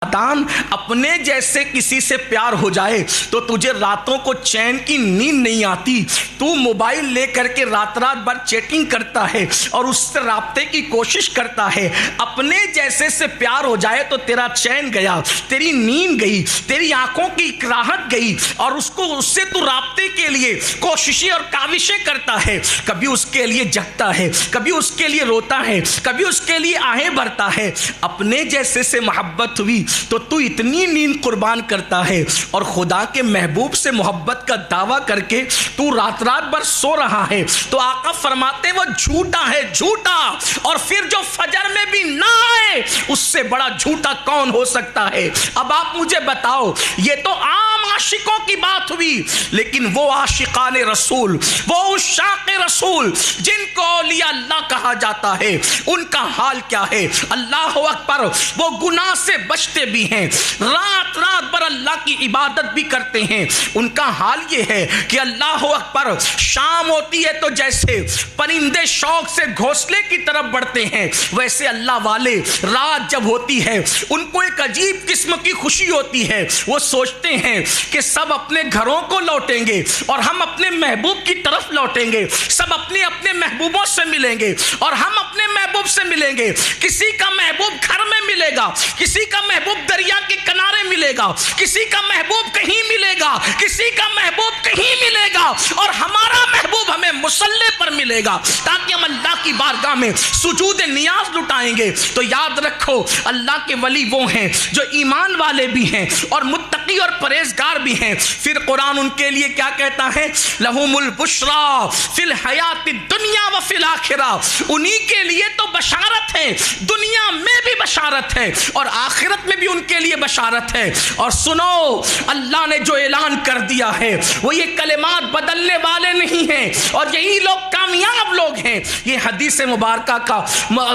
نادان اپنے جیسے کسی سے پیار ہو جائے تو تجھے راتوں کو چین کی نیند نہیں آتی. تو موبائل لے کر کے رات بھر چیٹنگ کرتا ہے اور اس سے رابطے کی کوشش کرتا ہے. اپنے جیسے سے پیار ہو جائے تو تیرا چین گیا, تیری نیند گئی, تیری آنکھوں کی راحت گئی, اور اس سے تو رابطے کے لیے کوششیں اور کاوشیں کرتا ہے. کبھی اس کے لیے جگتا ہے, کبھی اس کے لیے روتا ہے, کبھی اس کے لیے آہیں بھرتا ہے. اپنے جیسے سے محبت ہوئی تو تو اتنی نیند قربان کرتا ہے, اور خدا کے محبوب سے محبت کا دعویٰ کر کے تو رات بھر سو رہا ہے. تو آقا فرماتے وہ جھوٹا ہے, جھوٹا, اور پھر جو فجر میں بھی نہ آئے اس سے بڑا جھوٹا کون ہو سکتا ہے. اب آپ مجھے بتاؤ, یہ تو عام عاشقوں کی بات ہوئی, لیکن وہ عاشقان رسول, وہ عشاق رسول جن کو اولیاء اللہ کہا جاتا ہے, ان کا حال کیا ہے؟ اللہ اکبر, وہ گناہ سے بچتے بھی ہیں, رات بھر اللہ کی عبادت بھی کرتے ہیں. ان کا حال یہ ہے کہ اللہ اکبر, شام ہوتی ہے تو جیسے پرندے شوق سے گھونسلے کی طرف بڑھتے ہیں, ویسے اللہ والے رات جب ہوتی ہے ان کو ایک عجیب قسم کی خوشی ہوتی ہے. وہ سوچتے ہیں کہ سب اپنے گھروں کو لوٹیں گے اور ہم اپنے محبوب کی طرف لوٹیں گے, سب اپنے اپنے محبوبوں سے ملیں گے اور ہم اپنے محبوب سے ملیں گے. کسی کا محبوب گھر میں ملے گا, کسی کا محبوب دریا کے کنارے ملے گا, کسی کا محبوب کہیں ملے گا, کسی کا محبوب کہیں ملے گا, اور ہمارا محبوب ہمیں مصلی پر ملے گا تاکہ ہم اللہ کی بارگاہ میں سجود نیاز لٹائیں گے. تو یاد رکھو, اللہ کے ولی وہ ہیں جو ایمان والے بھی ہیں اور متقی اور پرہیزگار بھی ہیں. پھر قرآن ان کے لیے کیا کہتا ہے؟ لہم البشریٰ فی الحیات الدنیا و فی الآخرہ, انہی کے لیے تو بشارت ہے, دنیا میں بھی بشارت ہے اور آخرت میں بھی ان کے لیے بشارت ہے. اور سنو, اللہ نے جو اعلان کر دیا ہے وہ یہ کلمات بدلنے والے نہیں ہیں, اور یہی لوگ کامیاب لوگ ہیں. یہ حدیث مبارکہ کا,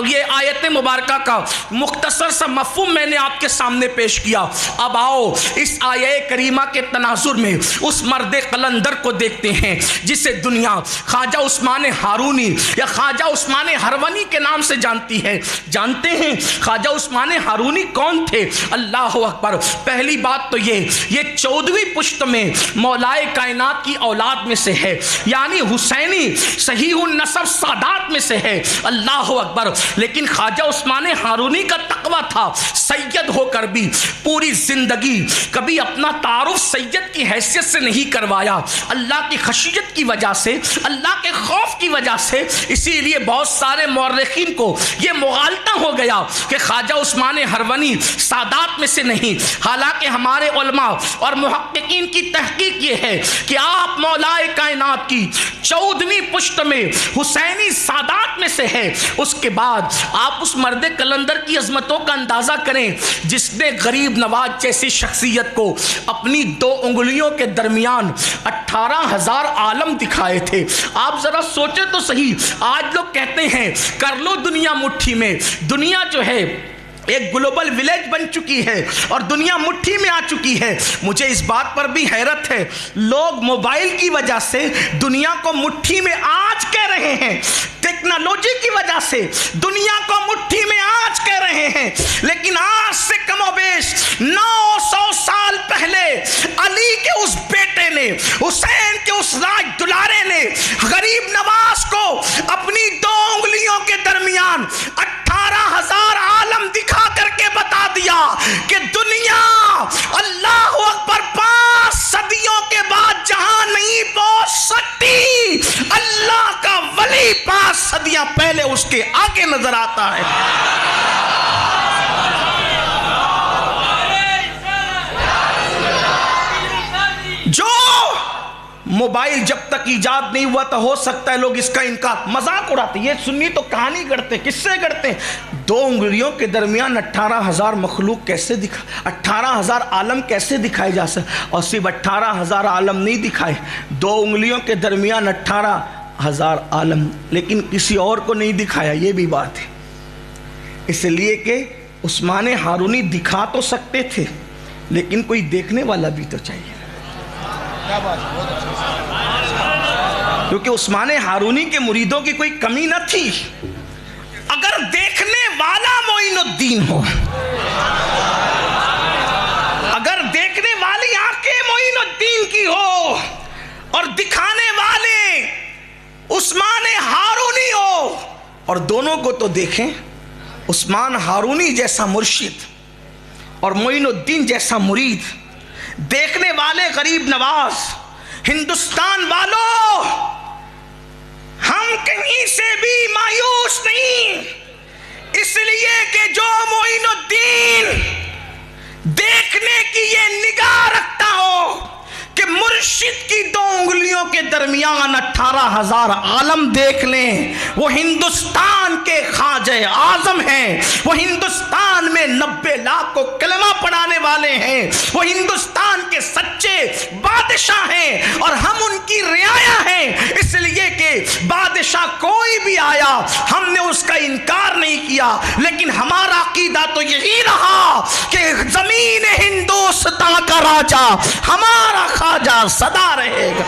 یہ آیت مبارکہ کا مختصر سا مفہوم میں نے آپ کے سامنے پیش کیا. اب آؤ اس آیہ کریمہ کے تناظر میں اس مرد قلندر کو دیکھتے ہیں جسے دنیا خواجہ عثمان ہارونی یا خواجہ عثمان ہرونی کے نام سے جانتی ہے. جانتے ہیں خواجہ عثمان ہارونی کون تھے؟ اللہ اکبر. پہلی بات تو یہ 14ویں پشت میں مولائے کائنات کی اولاد میں سے ہے, یعنی حسینی صحیح النسب سادات میں سے ہے. اللہ اکبر. لیکن خواجہ عثمان ہارونی کا تقویٰ تھا, سید ہو کر بھی پوری زندگی کبھی اپنا تعارف سید کی حیثیت سے نہیں کروایا, اللہ کی خشیت کی وجہ سے, اللہ کے خوف کی وجہ سے. اسی لیے بہت سارے مورخین کو یہ مغالطہ ہو گیا کہ خواجہ عثمان ہرونی سادات میں سے نہیں. حالانکہ ہمارے علماء اور محققین کی تحقیق یہ ہے کہ آپ مولائے کائنات کی 14ویں پشت میں حسینی سادات میں سے ہے. اس کے بعد آپ اس مرد قلندر کی عظمتوں کا اندازہ کریں جس نے غریب نواز جیسی شخصیت کو اپنی 2 انگلیوں کے درمیان 18,000 عالم دکھائے تھے. آپ ذرا سوچیں تو صحیح, آج لوگ کہتے ہیں کر لو دنیا مٹھی میں. دنیا جو ہے ایک گلوبل ولیج بن چکی ہے اور دنیا مٹھی میں آ چکی ہے. مجھے اس بات پر بھی حیرت ہے, لوگ موبائل کی وجہ سے دنیا کو مٹھی میں آج کہہ رہے ہیں, ٹیکنالوجی کی وجہ سے دنیا کو مٹھی میں آج کہہ رہے ہیں, لیکن آج سے کم و بیش 900 سال پہلے علی کے اس بیٹے نے, حسین کے اس راج دلارے نے غریب نواز کو اپنی 2 انگلیوں کے درمیان 18,000 عالم دکھا کر کے بتا دیا کہ دنیا اللہ اکبر 5 صدیوں کے بعد جہاں نہیں پہنچ سکتی, اللہ کا ولی 5 صدیاں پہلے اس کے آگے نظر آتا ہے. جو موبائل جب تک ایجاد نہیں ہوا تو ہو سکتا ہے لوگ اس کا انکار مذاق اڑاتے, یہ سنی تو کہانی کرتے, کس سے کرتے ہیں؟ 2 انگلیوں کے درمیان 18,000 مخلوق کیسے 18,000 عالم کیسے دکھائے جا سکتے؟ اور صرف 18,000 عالم نہیں دکھائے, 2 انگلیوں کے درمیان 18,000 عالم, لیکن کسی اور کو نہیں دکھایا. یہ بھی بات ہے, اس لیے کہ عثمان ہارونی دکھا تو سکتے تھے لیکن کوئی دیکھنے والا بھی تو چاہیے. کیونکہ عثمان ہارونی کے مریدوں کی کوئی کمی نہ تھی. اگر دیکھنے والا معین الدین ہو اور دونوں کو تو دیکھیں، عثمان ہارونی جیسا مرشد اور معین الدین جیسا مرید، دیکھنے والے غریب نواز، ہندوستان والوں ہم کہیں سے بھی مایوس نہیں، اس لیے کہ جو معین الدین دیکھنے کی یہ نگاہ رکھتا ہو کہ مرشد کی 2 انگلیوں کے درمیان 18,000 عالم دیکھ لیں، وہ ہندوستان کے خواجہ اعظم ہیں، وہ ہندوستان میں 90 لاکھ کو کلمہ پڑھانے والے ہیں، وہ ہندوستان کے سچے بادشاہ ہیں، اور ہم ان کی رعایا ہیں، اس لیے کہ بادشاہ کوئی بھی آیا ہم نے اس کا انکار نہیں کیا، لیکن ہمارا عقیدہ تو یہی رہا کہ زمین ہندوستان کا راجا ہمارا خواجہ سدا رہے گا۔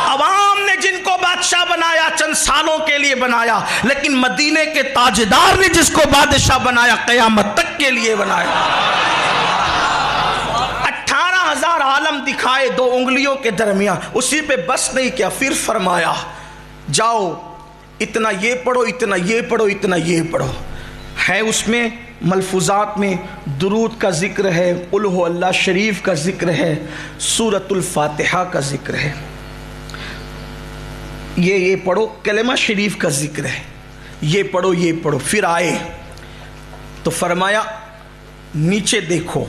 عوام نے جن کو بادشاہ بنایا چند سالوں کے لیے بنایا، لیکن مدینے کے تاجدار نے جس کو بادشاہ بنایا قیامت تک کے لیے بنایا۔ 18,000 عالم دکھائے 2 انگلیوں کے درمیان، اسی پہ بس نہیں کیا، پھر فرمایا جاؤ اتنا یہ پڑھو، اتنا یہ پڑھو، اتنا یہ پڑھو۔ ہے اس میں ملفوظات میں درود کا ذکر ہے، قل ہو اللہ شریف کا ذکر ہے، سورۃ الفاتحہ کا ذکر ہے، یہ پڑھو، کلمہ شریف کا ذکر ہے، یہ پڑھو یہ پڑھو۔ پھر آئے تو فرمایا نیچے دیکھو،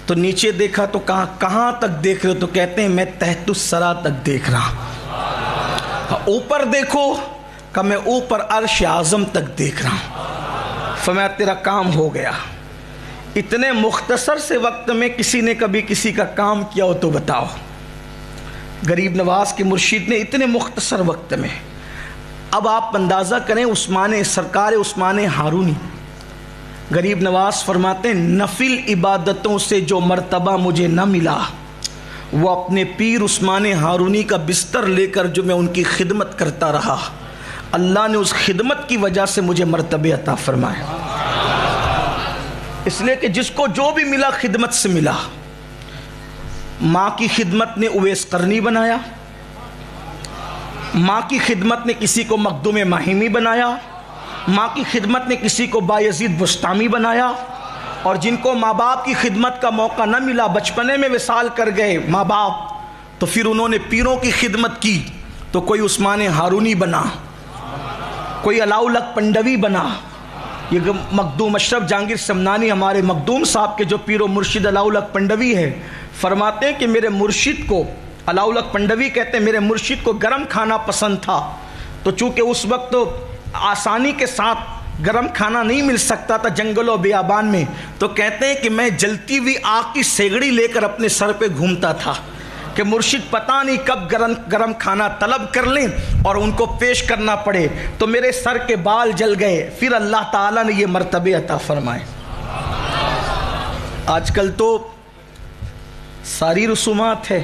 تو نیچے دیکھا تو کہاں تک دیکھ رہے ہو؟ تو کہتے ہیں میں تحت الثری تک دیکھ رہا ہوں۔ اوپر دیکھو، کہ میں اوپر عرش اعظم تک دیکھ رہا ہوں۔ فرمایا تیرا کام ہو گیا۔ اتنے مختصر سے وقت میں کسی نے کبھی کسی کا کام کیا ہو تو بتاؤ؟ غریب نواز کے مرشد نے اتنے مختصر وقت میں۔ اب آپ اندازہ کریں سرکار عثمان ہارونی، غریب نواز فرماتے ہیں نفل عبادتوں سے جو مرتبہ مجھے نہ ملا، وہ اپنے پیر عثمان ہارونی کا بستر لے کر جو میں ان کی خدمت کرتا رہا، اللہ نے اس خدمت کی وجہ سے مجھے مرتبہ عطا فرمائے۔ اس لیے کہ جس کو جو بھی ملا خدمت سے ملا۔ ماں کی خدمت نے اویس قرنی بنایا، ماں کی خدمت نے کسی کو مخدوم ماہمی بنایا، ماں کی خدمت نے کسی کو بایزید بستامی بنایا، اور جن کو ماں باپ کی خدمت کا موقع نہ ملا، بچپنے میں وصال کر گئے ماں باپ، تو پھر انہوں نے پیروں کی خدمت کی، تو کوئی عثمان ہارونی بنا، کوئی علاؤ الحق پنڈوی بنا۔ یہ مخدوم اشرف جہانگیر سمنانی ہمارے مخدوم صاحب کے جو پیر و مرشد علاؤ الحق پنڈوی ہے، فرماتے ہیں کہ میرے مرشد کو، علاؤ الحق پنڈوی کہتے ہیں میرے مرشد کو گرم کھانا پسند تھا، تو چونکہ اس وقت آسانی کے ساتھ گرم کھانا نہیں مل سکتا تھا جنگل و بیابان میں، تو کہتے ہیں کہ میں جلتی ہوئی آگ کی سیگڑی لے کر اپنے سر پہ گھومتا تھا کہ مرشد پتہ نہیں کب گرم کھانا طلب کر لیں اور ان کو پیش کرنا پڑے، تو میرے سر کے بال جل گئے، پھر اللہ تعالیٰ نے یہ مرتبے عطا فرمائے۔ آج کل تو ساری رسومات ہے۔